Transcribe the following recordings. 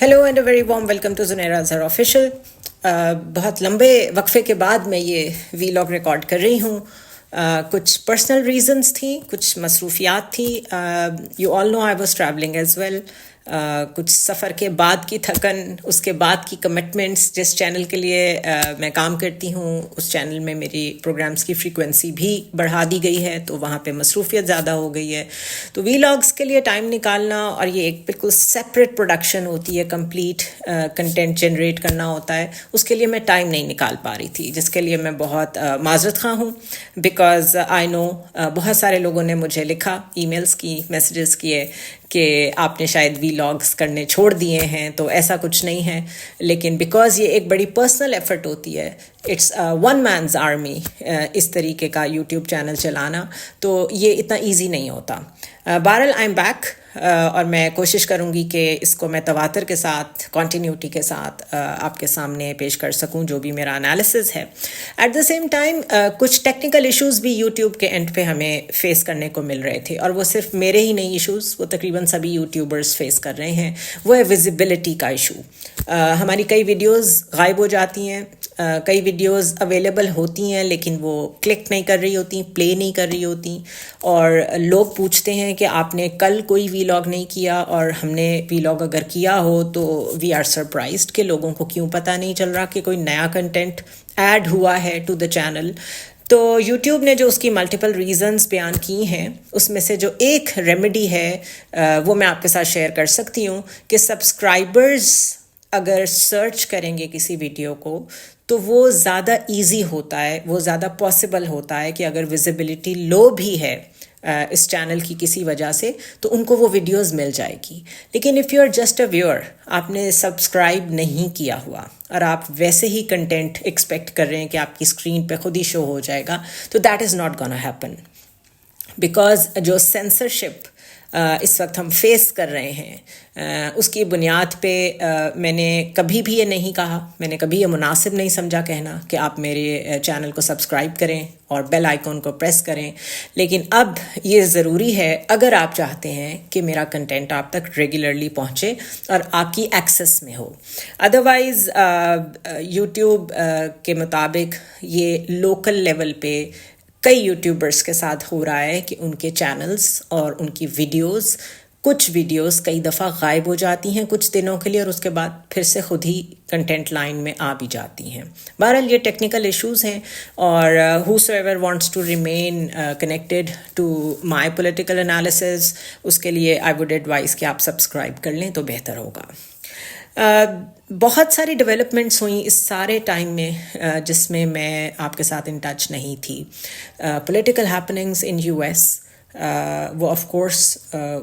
Hello and a very warm welcome to Zunaira Azhar official. بہت لمبے وقفے کے بعد میں یہ وی لاگ ریکارڈ کر رہی ہوں. کچھ پرسنل ریزنس تھیں, کچھ مصروفیات تھیں. You all know I was travelling as well. کچھ سفر کے بعد کی تھکن, اس کے بعد کی کمٹمنٹس. جس چینل کے لیے میں کام کرتی ہوں اس چینل میں میری پروگرامز کی فریکوینسی بھی بڑھا دی گئی ہے, تو وہاں پہ مصروفیت زیادہ ہو گئی ہے. تو وی لاگس کے لیے ٹائم نکالنا, اور یہ ایک بالکل سیپریٹ پروڈکشن ہوتی ہے, کمپلیٹ کنٹینٹ جنریٹ کرنا ہوتا ہے, اس کے لیے میں ٹائم نہیں نکال پا رہی تھی, جس کے لیے میں بہت معذرت خواہ ہوں. بیکاز آئی نو بہت سارے لوگوں نے مجھے لکھا, ای میلز کی, میسیجز کیے کہ آپ نے شاید وی لاگس کرنے چھوڑ دیے ہیں. تو ایسا کچھ نہیں ہے, لیکن بیکاز یہ ایک بڑی پرسنل ایفرٹ ہوتی ہے, اٹس ون مینز آرمی اس طریقے کا یوٹیوب چینل چلانا, تو یہ اتنا ایزی نہیں ہوتا. بہرحال آئی ایم بیک, اور میں کوشش کروں گی کہ اس کو میں تواتر کے ساتھ, کنٹینیوٹی کے ساتھ آپ کے سامنے پیش کر سکوں جو بھی میرا انالیسز ہے. ایٹ دا سیم ٹائم کچھ ٹیکنیکل ایشوز بھی یوٹیوب کے اینڈ پہ ہمیں فیس کرنے کو مل رہے تھے, اور وہ صرف میرے ہی نہیں ایشوز, وہ تقریباً سبھی یوٹیوبرز فیس کر رہے ہیں. وہ ہے ویزیبلٹی کا ایشو. ہماری کئی ویڈیوز غائب ہو جاتی ہیں, کئی ویڈیوز اویلیبل ہوتی ہیں لیکن وہ کلک نہیں کر رہی ہوتی, پلے نہیں کر رہی ہوتی, اور لوگ پوچھتے ہیں کہ آپ نے کل کوئی وی لاگ نہیں کیا, اور ہم نے وی لاگ اگر کیا ہو تو وی آر سرپرائزڈ کہ لوگوں کو کیوں پتہ نہیں چل رہا کہ کوئی نیا کنٹینٹ ایڈ ہوا ہے ٹو دا چینل. تو یوٹیوب نے جو اس کی ملٹیپل ریزنز بیان کی ہیں, اس میں سے جو ایک ریمیڈی ہے وہ میں آپ کے ساتھ شیئر کر سکتی ہوں کہ سبسکرائبرز اگر سرچ کریں گے کسی ویڈیو کو تو وہ زیادہ ایزی ہوتا ہے, وہ زیادہ پاسبل ہوتا ہے کہ اگر ویزیبلٹی لو بھی ہے اس چینل کی کسی وجہ سے تو ان کو وہ ویڈیوز مل جائے گی. لیکن if you are just a viewer, آپ نے سبسکرائب نہیں کیا ہوا اور آپ ویسے ہی کنٹینٹ ایکسپیکٹ کر رہے ہیں کہ آپ کی اسکرین پہ خود ہی شو ہو جائے گا, تو that is not gonna happen. Because جو سینسرشپ اس وقت ہم فیس کر رہے ہیں, اس کی بنیاد پہ میں نے کبھی بھی یہ نہیں کہا, میں نے کبھی یہ مناسب نہیں سمجھا کہنا کہ آپ میرے چینل کو سبسکرائب کریں اور بیل آئیکن کو پریس کریں. لیکن اب یہ ضروری ہے اگر آپ چاہتے ہیں کہ میرا کنٹینٹ آپ تک ریگولرلی پہنچے اور آپ کی ایکسیس میں ہو. ادروائز یوٹیوب کے مطابق یہ لوکل لیول پہ کئی یوٹیوبرز کے ساتھ ہو رہا ہے کہ ان کے چینلز اور ان کی ویڈیوز, کچھ ویڈیوز کئی دفعہ غائب ہو جاتی ہیں کچھ دنوں کے لیے, اور اس کے بعد پھر سے خود ہی کنٹینٹ لائن میں آ بھی جاتی ہیں. بہرحال یہ ٹیکنیکل ایشوز ہیں, اور whosoever wants to remain connected to my political analysis, اس کے لیے آئی ووڈ ایڈوائز کہ آپ سبسکرائب کر لیں تو بہتر ہوگا. بہت ساری ڈیولپمنٹس ہوئیں اس سارے ٹائم میں جس میں میں آپ کے ساتھ ان ٹچ نہیں تھی. پولیٹیکل ہیپننگز ان یو ایس, وہ آف کورس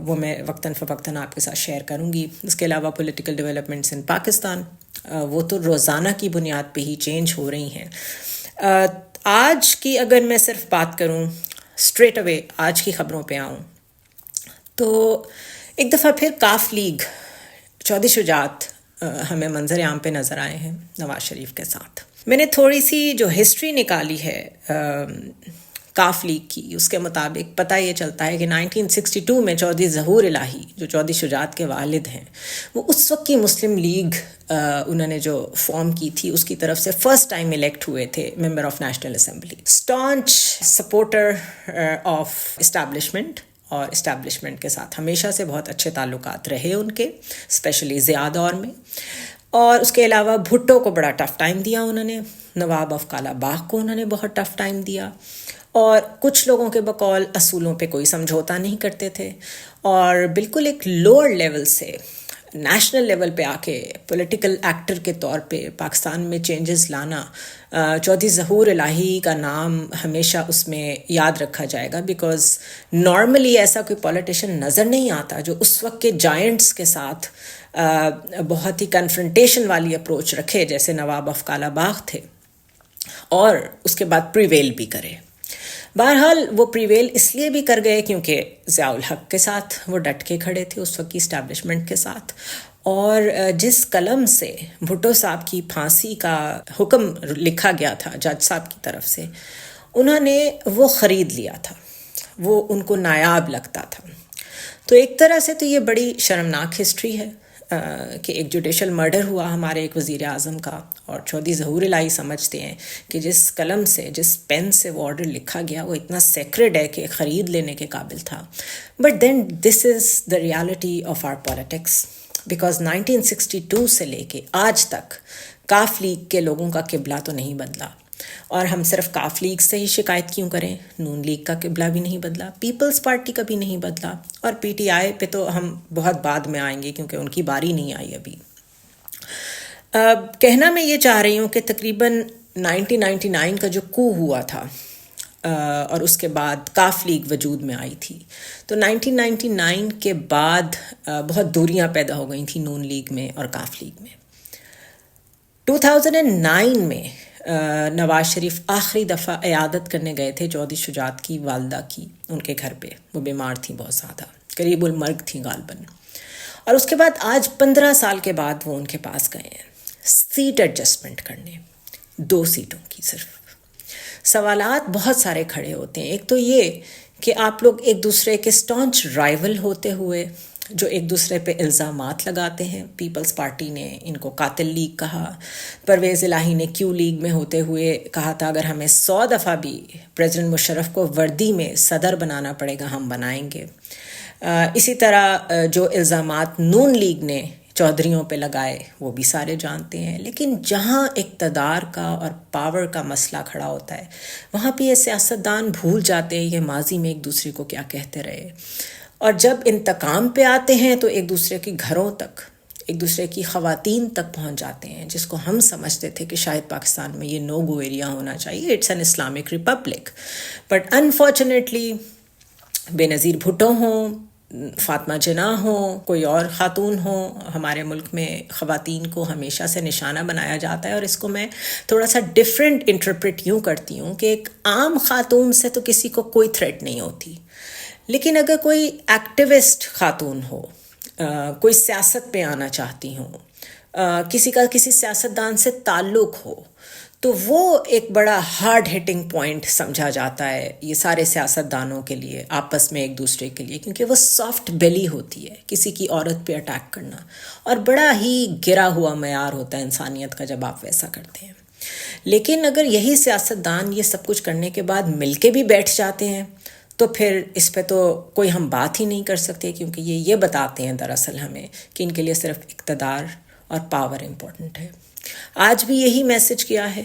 وہ میں وقتاً فوقتاً آپ کے ساتھ شیئر کروں گی. اس کے علاوہ پولیٹیکل ڈیولپمنٹس ان پاکستان, وہ تو روزانہ کی بنیاد پہ ہی چینج ہو رہی ہیں. آج کی اگر میں صرف بات کروں, اسٹریٹ اوے آج کی خبروں پہ آؤں, تو ایک دفعہ پھر کاف لیگ, چودھری شجاعت ہمیں منظر عام پہ نظر آئے ہیں نواز شریف کے ساتھ. میں نے تھوڑی سی جو ہسٹری نکالی ہے کاف لیگ کی, اس کے مطابق پتہ یہ چلتا ہے کہ 1962 میں چودھری ظہور الہی جو چودھری شجاعت کے والد ہیں, وہ اس وقت کی مسلم لیگ انہوں نے جو فارم کی تھی اس کی طرف سے فرسٹ ٹائم الیکٹ ہوئے تھے member of national assembly. Staunch supporter of establishment, اور اسٹیبلشمنٹ کے ساتھ ہمیشہ سے بہت اچھے تعلقات رہے ان کے, اسپیشلی ضیاء دور میں. اور اس کے علاوہ بھٹو کو بڑا ٹف ٹائم دیا انہوں نے, نواب آف کالا باغ کو انہوں نے بہت ٹف ٹائم دیا, اور کچھ لوگوں کے بقول اصولوں پہ کوئی سمجھوتا نہیں کرتے تھے, اور بالکل ایک لوور لیول سے نیشنل لیول پہ آ کے پولیٹیکل ایکٹر کے طور پہ پاکستان میں چینجز لانا. چودھری ظہور الہی کا نام ہمیشہ اس میں یاد رکھا جائے گا, بیکاز نارملی ایسا کوئی پولیٹیشین نظر نہیں آتا جو اس وقت کے جائنٹس کے ساتھ بہت ہی کنفرنٹیشن والی اپروچ رکھے جیسے نواب آف کالا باغ تھے, اور اس کے بعد پریویل بھی کرے. بہرحال وہ پریویل اس لیے بھی کر گئے کیونکہ ضیاء الحق کے ساتھ وہ ڈٹ کے کھڑے تھے اس وقت کی اسٹیبلشمنٹ کے ساتھ, اور جس قلم سے بھٹو صاحب کی پھانسی کا حکم لکھا گیا تھا جج صاحب کی طرف سے, انہوں نے وہ خرید لیا تھا, وہ ان کو نایاب لگتا تھا. تو ایک طرح سے تو یہ بڑی شرمناک ہسٹری ہے کہ ایک جوڈیشل مرڈر ہوا ہمارے ایک وزیر اعظم کا، اور چودھری ظہور الہی سمجھتے ہیں کہ جس قلم سے، جس پین سے وہ آرڈر لکھا گیا وہ اتنا سیکرڈ ہے کہ خرید لینے کے قابل تھا. But then this is the reality of our politics, because 1962 سے لے کے آج تک کاف لیگ کے لوگوں کا قبلہ تو نہیں بدلا. اور ہم صرف کاف لیگ سے ہی شکایت کیوں کریں؟ نون لیگ کا قبلہ بھی نہیں بدلا، پیپلز پارٹی کا بھی نہیں بدلا، اور پی ٹی آئی پہ تو ہم بہت بعد میں آئیں گے کیونکہ ان کی باری نہیں آئی ابھی. کہنا میں یہ چاہ رہی ہوں کہ تقریباً 1999 کا جو کو ہوا تھا اور اس کے بعد کاف لیگ وجود میں آئی تھی، تو 1999 کے بعد بہت دوریاں پیدا ہو گئی تھیں نون لیگ میں اور کاف لیگ میں. 2009 میں نواز شریف آخری دفعہ عیادت کرنے گئے تھے چودھری شجاعت کی والدہ کی، ان کے گھر پہ. وہ بیمار تھیں بہت زیادہ، قریب المرگ تھیں غالباً. اور اس کے بعد آج 15 سال کے بعد وہ ان کے پاس گئے ہیں سیٹ ایڈجسٹمنٹ کرنے، 2 سیٹوں کی صرف. سوالات بہت سارے کھڑے ہوتے ہیں. ایک تو یہ کہ آپ لوگ ایک دوسرے کے اسٹانچ رائیول ہوتے ہوئے جو ایک دوسرے پہ الزامات لگاتے ہیں. پیپلز پارٹی نے ان کو قاتل لیگ کہا، پرویز الہی نے کیو لیگ میں ہوتے ہوئے کہا تھا اگر ہمیں 100 دفعہ بھی پریزیڈنٹ مشرف کو وردی میں صدر بنانا پڑے گا ہم بنائیں گے. اسی طرح جو الزامات نون لیگ نے چودھریوں پہ لگائے وہ بھی سارے جانتے ہیں. لیکن جہاں اقتدار کا اور پاور کا مسئلہ کھڑا ہوتا ہے وہاں پہ یہ سیاستدان بھول جاتے ہیں یہ ماضی میں ایک دوسرے کو کیا کہتے رہے، اور جب انتقام پہ آتے ہیں تو ایک دوسرے کے گھروں تک، ایک دوسرے کی خواتین تک پہنچ جاتے ہیں، جس کو ہم سمجھتے تھے کہ شاید پاکستان میں یہ نو گو ایریا ہونا چاہیے، it's an Islamic republic. But unfortunately Benazir Bhutto ہوں، فاطمہ جناح ہوں، کوئی اور خاتون ہوں، ہمارے ملک میں خواتین کو ہمیشہ سے نشانہ بنایا جاتا ہے. اور اس کو میں تھوڑا سا ڈفرینٹ انٹرپریٹ یوں کرتی ہوں کہ ایک عام خاتون سے تو کسی کو کوئی تھریٹ نہیں ہوتی، لیکن اگر کوئی ایکٹیوسٹ خاتون ہو، کوئی سیاست پہ آنا چاہتی ہوں، کسی کا کسی سیاستدان سے تعلق ہو، تو وہ ایک بڑا ہارڈ ہٹنگ پوائنٹ سمجھا جاتا ہے یہ سارے سیاستدانوں کے لیے، آپس میں ایک دوسرے کے لیے، کیونکہ وہ سافٹ بیلی ہوتی ہے کسی کی عورت پہ اٹیک کرنا، اور بڑا ہی گرا ہوا معیار ہوتا ہے انسانیت کا جب آپ ویسا کرتے ہیں. لیکن اگر یہی سیاستدان یہ سب کچھ کرنے کے بعد مل کے بھی بیٹھ جاتے ہیں تو پھر اس پہ تو کوئی ہم بات ہی نہیں کر سکتے، کیونکہ یہ بتاتے ہیں دراصل ہمیں کہ ان کے لیے صرف اقتدار اور پاور امپورٹنٹ ہے. آج بھی یہی میسج کیا ہے.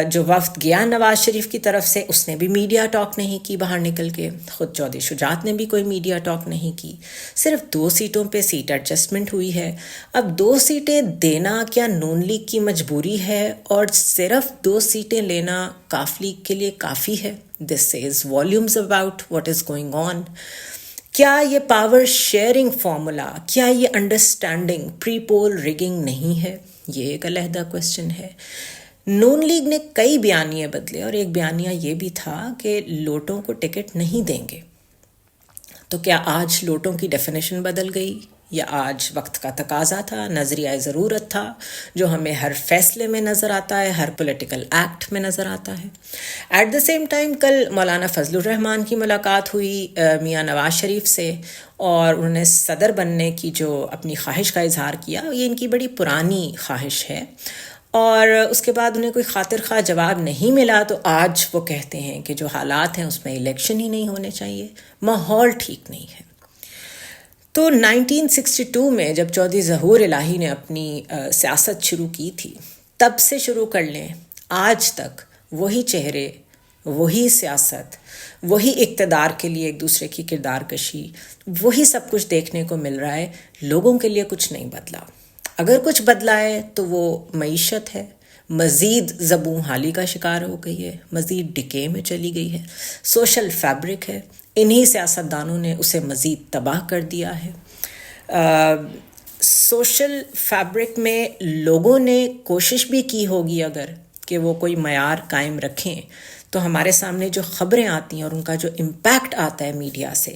جو وفد گیا نواز شریف کی طرف سے اس نے بھی میڈیا ٹاک نہیں کی باہر نکل کے، خود چودھری شجاعت نے بھی کوئی میڈیا ٹاک نہیں کی. صرف 2 سیٹوں پہ سیٹ ایڈجسٹمنٹ ہوئی ہے. اب 2 سیٹیں دینا کیا نون لیگ کی مجبوری ہے، اور صرف 2 سیٹیں لینا کاف لیگ کے لیے کافی ہے؟ This says volumes about what is going on. کیا یہ پاور شیئرنگ فارمولا، کیا یہ انڈرسٹینڈنگ پری پول ریگنگ نہیں ہے؟ یہ ایک علیحدہ کوشچن ہے. نون لیگ نے کئی بیانیے بدلے، اور ایک بیانیہ یہ بھی تھا کہ لوٹوں کو ٹکٹ نہیں دیں گے. تو کیا آج لوٹوں کی ڈیفینیشن بدل گئی، یا آج وقت کا تقاضا تھا، نظریہ ضرورت تھا جو ہمیں ہر فیصلے میں نظر آتا ہے، ہر پولیٹیکل ایکٹ میں نظر آتا ہے؟ ایٹ دا سیم ٹائم کل مولانا فضل الرحمان کی ملاقات ہوئی میاں نواز شریف سے، اور انہوں نے صدر بننے کی جو اپنی خواہش کا اظہار کیا، یہ ان کی بڑی پرانی خواہش ہے، اور اس کے بعد انہیں کوئی خاطر خواہ جواب نہیں ملا، تو آج وہ کہتے ہیں کہ جو حالات ہیں اس میں الیکشن ہی نہیں ہونے چاہیے، ماحول ٹھیک نہیں ہے. تو 1962 میں جب چودھری ظہور الہی نے اپنی سیاست شروع کی تھی، تب سے شروع کر لیں آج تک وہی چہرے، وہی سیاست، وہی اقتدار کے لیے ایک دوسرے کی کردار کشی، وہی سب کچھ دیکھنے کو مل رہا ہے. لوگوں کے لیے کچھ نہیں بدلا. اگر کچھ بدلا ہے تو وہ معیشت ہے، مزید زبوں حالی کا شکار ہو گئی ہے، مزید ڈکے میں چلی گئی ہے. سوشل فیبرک ہے، انہی سیاستدانوں نے اسے مزید تباہ کر دیا ہے. سوشل فیبرک میں لوگوں نے کوشش بھی کی ہوگی اگر کہ وہ کوئی معیار قائم رکھیں، تو ہمارے سامنے جو خبریں آتی ہیں اور ان کا جو امپیکٹ آتا ہے میڈیا سے،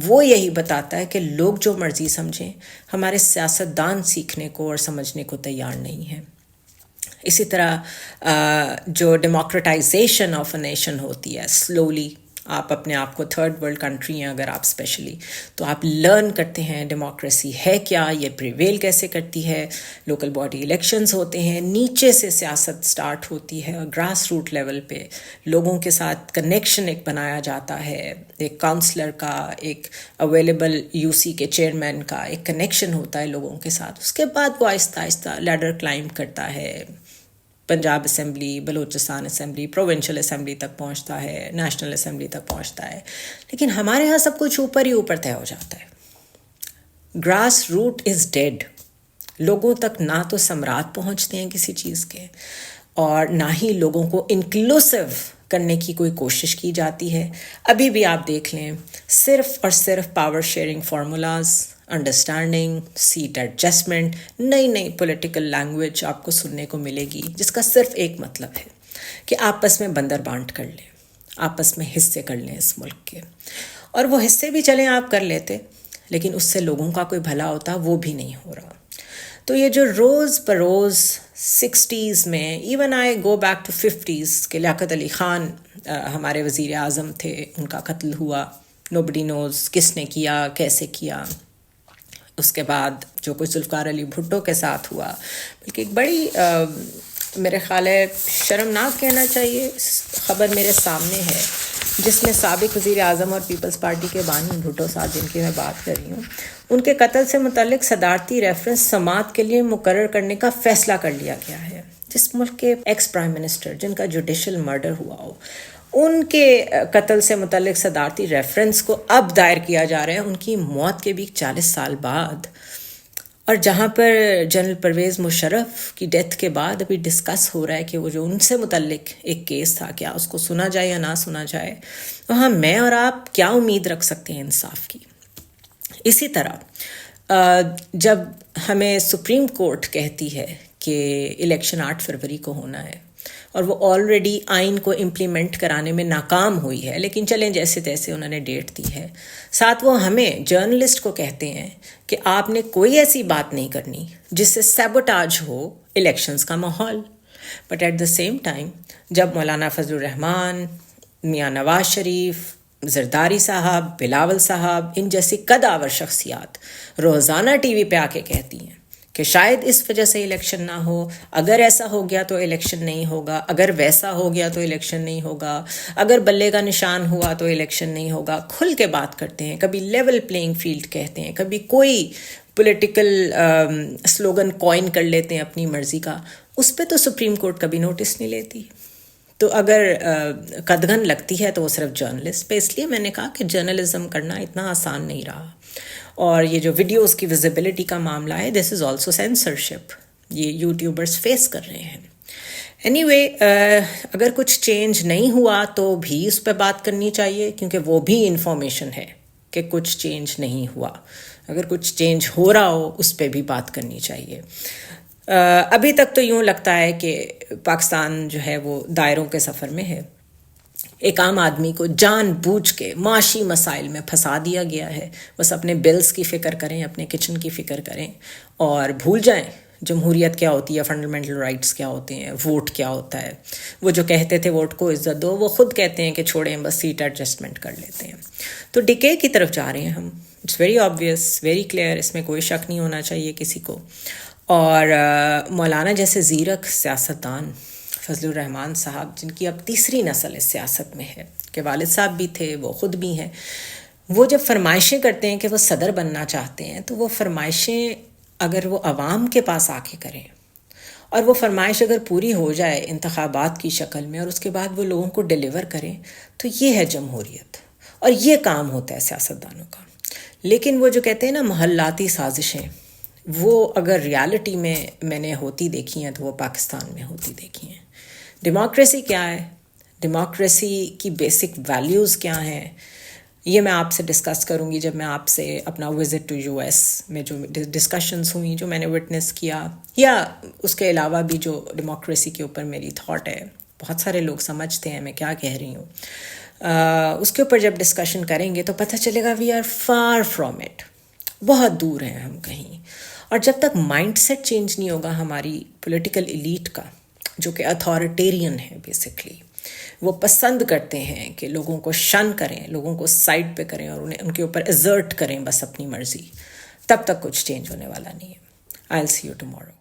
وہ یہی بتاتا ہے کہ لوگ جو مرضی سمجھیں، ہمارے سیاستدان سیکھنے کو اور سمجھنے کو تیار نہیں ہیں. اسی طرح جو ڈیموکریٹائزیشن آف اے نیشن ہوتی ہے، سلولی آپ اپنے آپ کو تھرڈ ورلڈ کنٹری ہیں اگر آپ اسپیشلی، تو آپ لرن کرتے ہیں ڈیموکریسی ہے کیا، یہ پریویل کیسے کرتی ہے. لوکل باڈی الیکشنز ہوتے ہیں، نیچے سے سیاست سٹارٹ ہوتی ہے، گراس روٹ لیول پہ لوگوں کے ساتھ کنیکشن ایک بنایا جاتا ہے، ایک کاؤنسلر کا، ایک اویلیبل یو سی کے چیئرمین کا ایک کنیکشن ہوتا ہے لوگوں کے ساتھ. اس کے بعد وہ آہستہ آہستہ لیڈر کلائمب کرتا ہے، Punjab assembly, Balochistan assembly, provincial assembly تک پہنچتا ہے، نیشنل اسمبلی تک پہنچتا ہے. لیکن ہمارے ہاں سب کچھ اوپر ہی اوپر طے ہو جاتا ہے. گراس روٹ از ڈیڈ. لوگوں تک نہ تو ثمرات پہنچتے ہیں کسی چیز کے، اور نہ ہی لوگوں کو انکلوسیو کرنے کی کوئی کوشش کی جاتی ہے. ابھی بھی آپ دیکھ لیں، صرف اور صرف power sharing formulas, understanding, seat adjustment, نئی نئی پولیٹیکل لینگویج آپ کو سننے کو ملے گی، جس کا صرف ایک مطلب ہے کہ آپس میں بندر بانٹ کر لیں، آپس میں حصے کر لیں اس ملک کے. اور وہ حصے بھی چلیں آپ کر لیتے، لیکن اس سے لوگوں کا کوئی بھلا ہوتا وہ بھی نہیں ہو رہا. تو یہ جو روز بروز 60s میں، even I go back to 50s کہ لیاقت علی خان ہمارے وزیر اعظم تھے، ان کا قتل ہوا، نوبڈی نوز کس نے کیا، کیسے کیا. اس کے بعد جو کچھ ذوالفقار علی بھٹو کے ساتھ ہوا، بلکہ ایک بڑی میرے خیال ہے شرمناک کہنا چاہیے خبر میرے سامنے ہے، جس میں سابق وزیر اعظم اور پیپلز پارٹی کے بانی بھٹو صاحب، جن کی میں بات کر رہی ہوں، ان کے قتل سے متعلق صدارتی ریفرنس سماعت کے لیے مقرر کرنے کا فیصلہ کر لیا گیا ہے. جس ملک کے ایکس پرائم منسٹر جن کا جوڈیشل مرڈر ہوا ہو، ان کے قتل سے متعلق صدارتی ریفرنس کو اب دائر کیا جا رہا ہے ان کی موت کے بھی 40 سال بعد. اور جہاں پر جنرل پرویز مشرف کی ڈیتھ کے بعد ابھی ڈسکس ہو رہا ہے کہ وہ جو ان سے متعلق ایک کیس تھا، کیا اس کو سنا جائے یا نہ سنا جائے، وہاں میں اور آپ کیا امید رکھ سکتے ہیں انصاف کی. اسی طرح جب ہمیں سپریم کورٹ کہتی ہے کہ الیکشن 8 فروری کو ہونا ہے، اور وہ آلریڈی آئین کو امپلیمنٹ کرانے میں ناکام ہوئی ہے، لیکن چلیں جیسے تیسے انہوں نے ڈیٹ دی ہے، ساتھ وہ ہمیں جرنلسٹ کو کہتے ہیں کہ آپ نے کوئی ایسی بات نہیں کرنی جس سے سیبوٹاج ہو الیکشنز کا ماحول. But at the same time جب مولانا فضل الرحمان، میاں نواز شریف، زرداری صاحب، بلاول صاحب، ان جیسی قدآور شخصیات روزانہ ٹی وی پہ آ کے کہتی ہیں کہ شاید اس وجہ سے الیکشن نہ ہو، اگر ایسا ہو گیا تو الیکشن نہیں ہوگا، اگر ویسا ہو گیا تو الیکشن نہیں ہوگا، اگر بلے کا نشان ہوا تو الیکشن نہیں ہوگا، کھل کے بات کرتے ہیں. کبھی لیول پلینگ فیلڈ کہتے ہیں، کبھی کوئی پولیٹیکل سلوگن کوائن کر لیتے ہیں اپنی مرضی کا. اس پہ تو سپریم کورٹ کبھی نوٹس نہیں لیتی. تو اگر قدغن لگتی ہے تو وہ صرف جرنلسٹ پہ. اس لیے میں نے کہا کہ جرنلزم کرنا اتنا آسان نہیں رہا. اور یہ جو ویڈیوز کی ویزیبلٹی کا معاملہ ہے، دس از آلسو سینسرشپ، یہ یوٹیوبرز فیس کر رہے ہیں. اینی وے، اگر کچھ چینج نہیں ہوا تو بھی اس پہ بات کرنی چاہیے، کیونکہ وہ بھی انفارمیشن ہے کہ کچھ چینج نہیں ہوا. اگر کچھ چینج ہو رہا ہو اس پہ بھی بات کرنی چاہیے. ابھی تک تو یوں لگتا ہے کہ پاکستان جو ہے وہ دائروں کے سفر میں ہے. ایک عام آدمی کو جان بوجھ کے معاشی مسائل میں پھنسا دیا گیا ہے. بس اپنے بلز کی فکر کریں، اپنے کچن کی فکر کریں، اور بھول جائیں جمہوریت کیا ہوتی ہے، فنڈامنٹل رائٹس کیا ہوتے ہیں، ووٹ کیا ہوتا ہے. وہ جو کہتے تھے ووٹ کو عزت دو، وہ خود کہتے ہیں کہ چھوڑیں بس سیٹ ایڈجسٹمنٹ کر لیتے ہیں. تو ڈکے کی طرف جا رہے ہیں ہم. It's very obvious, very clear, اس میں کوئی شک نہیں ہونا چاہیے کسی کو. اور مولانا جیسے زیرک سیاستدان فضل الرحمان صاحب، جن کی اب تیسری نسل اس سیاست میں ہے، کہ والد صاحب بھی تھے، وہ خود بھی ہیں، وہ جب فرمائشیں کرتے ہیں کہ وہ صدر بننا چاہتے ہیں، تو وہ فرمائشیں اگر وہ عوام کے پاس آ کے کریں، اور وہ فرمائش اگر پوری ہو جائے انتخابات کی شکل میں، اور اس کے بعد وہ لوگوں کو ڈیلیور کریں، تو یہ ہے جمہوریت، اور یہ کام ہوتا ہے سیاستدانوں کا. لیکن وہ جو کہتے ہیں نا محلاتی سازشیں، وہ اگر ریالٹی میں نے ہوتی دیکھی ہیں تو وہ پاکستان میں ہوتی دیکھی ہیں. ڈیموکریسی کیا ہے، ڈیموکریسی کی بیسک ویلیوز کیا ہیں، یہ میں آپ سے ڈسکس کروں گی جب میں آپ سے اپنا وزٹ ٹو یو ایس میں جو ڈسکشنز ہوئیں، جو میں نے وٹنس کیا، یا اس کے علاوہ بھی جو ڈیموکریسی کے اوپر میری تھاٹ ہے. بہت سارے لوگ سمجھتے ہیں میں کیا کہہ رہی ہوں. اس کے اوپر جب ڈسکشن کریں گے تو پتہ چلے گا we are far from it, بہت دور ہیں ہم کہیں. اور جب تک مائنڈ سیٹ چینج نہیں ہوگا ہماری پولیٹیکل ایلیٹ کا، جو کہ اتھارٹیرین ہے بیسکلی، وہ پسند کرتے ہیں کہ لوگوں کو شن کریں، لوگوں کو سائڈ پہ کریں اور انہیں ان کے اوپر ایزرٹ کریں بس اپنی مرضی، تب تک کچھ چینج ہونے والا نہیں ہے. I'll see you tomorrow.